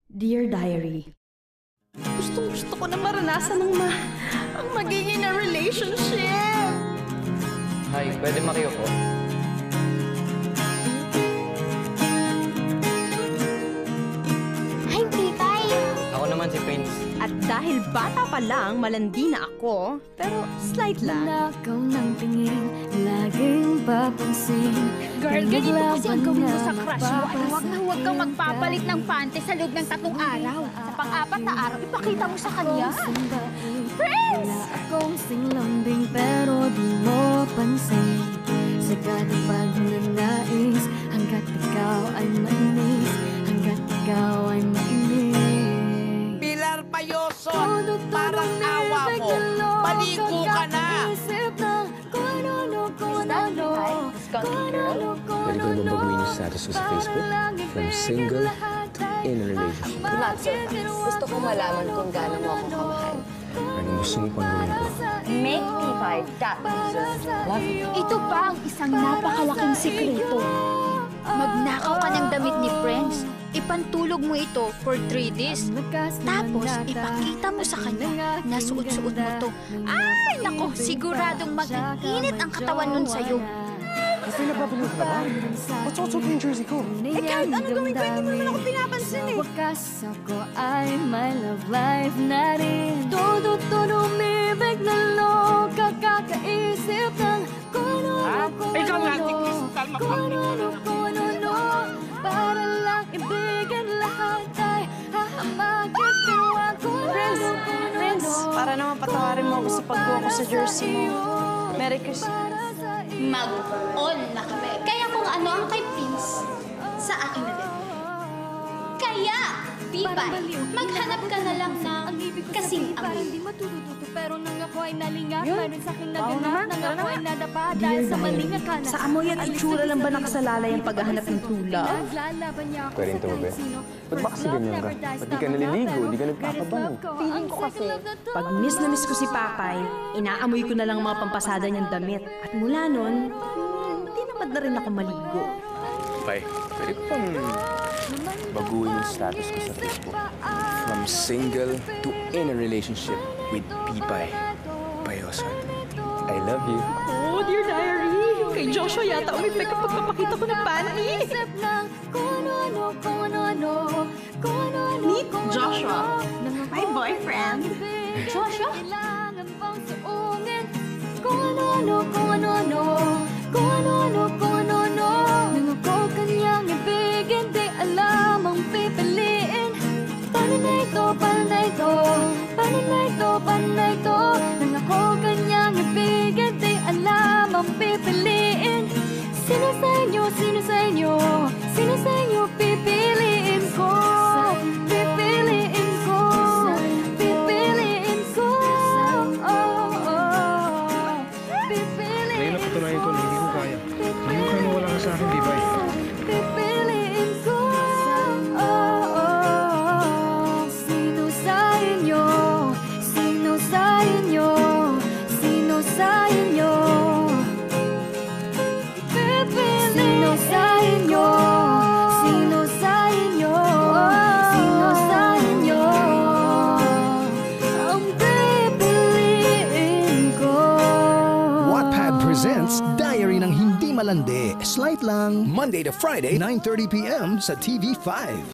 Dear Diary, gustong-gusto ko na maranasan ang magiging na relationship. Hi, pwede makiupo? Hi, Pipay! Ako naman si Prince. At dahil bata pa lang, malandi na ako, pero slight lang. Nakaw ng tingin, laging papansin. Girl, ganito kasi ang gawin mo sa crush mo. Ay, huwag kang magpapalit ng panty sa loob ng 3 araw. Sa pang-4 na araw, ipakita mo sa kanya. Prince! Wala akong singlambing pero di mo pansin. Sa kating pagnanais, hanggat ikaw ay mainis. Hanggat ikaw ay mainis. Pilar Payoso, parang awa mo. Maligo ka na! Pwede ko naman baguhin yung status ko sa Facebook from single to in a relationship. Not so fast. Gusto ko malaman kung gaano mo ako kamahal. Anong gusto mo pang gawin ko? Make Pipay that just love you. Ito pa ang isang napakalaking sikreto. Magnakaw ka ng damit ni Prince. Ipantulog mo ito for 3 days. Tapos, ipakita mo sa kanya na suot-suot mo to. Ay, nako, siguradong mag-init ang katawan nun sa'yo. Kasi napapanood ka ba? Suot-suot yung jersey ko. Eh kahit ano gawin ko, hindi mo naman ako pinapansin eh. Wakas ako ay my love life na rin. Todo umibig na loka, kakaisip ng kung Ikaw nga, Crystal, ano, para lang ibigin lahat ay hahamakin tuwa ko. Prince, para naman patawarin mo ako sa pagkuha ko sa jersey mo. Merry Christmas. Mag-on na kami. Kaya kung ano ang kay Prince, sa akin na din. Kaya, Pipay, maghanap ka na lang ng kasing amoy. Hindi matututo pero nang ako ay nalingat, Yun. mayroon sa aking Oo naganap, naman, nang tara ako na. ay nadapa Dear dahil sa Diary, maling akala. sa amoy at itsura lang ba nakasalalay ang paghahanap ng true love? Naglalaban niya ako Pwede sa ito, kahit be. sino. Ba't ba kasi ganyan ka? Ba't di ka naliligo? Di ka nagpapabango? Feeling ko kasi, Pag miss na miss ko si Papay, inaamoy ko na lang ang mga pampasada niyang damit. At mula nun, hindi naman na rin ako maligo. Bye. Pwede ko pang baguhin yung status ko sa Facebook from single to in a relationship with Pipay Payoso. I love you. Oh, Dear Diary, kay Joshua yata umipek ang pagpapakita ko ng panty. isip lang kung ano, Meet Joshua, my boyfriend. Joshua? Kailangan pang suungin kung ano, nang ako kanyang ibigin, di alam ang pipiliin. Paano na ito, nang ako kanyang ibigin, di alam ang pipiliin. Sino sa inyo pipiliin ko? Pipiliin ko. Ngayon napatunayan ko na hindi ko kaya. Ngayon ka nawala ka sa akin, di ba? Pipiliin ko. Sino sa inyo? Sino sa inyo? Sino sa inyo? Sino sa inyo? Sino sa inyo? Sino sa inyo? Ang pipiliin ko. Wattpad presents Diary ng Hindi Malandi. Slight lang. Monday to Friday, 9:30 p.m. sa TV5.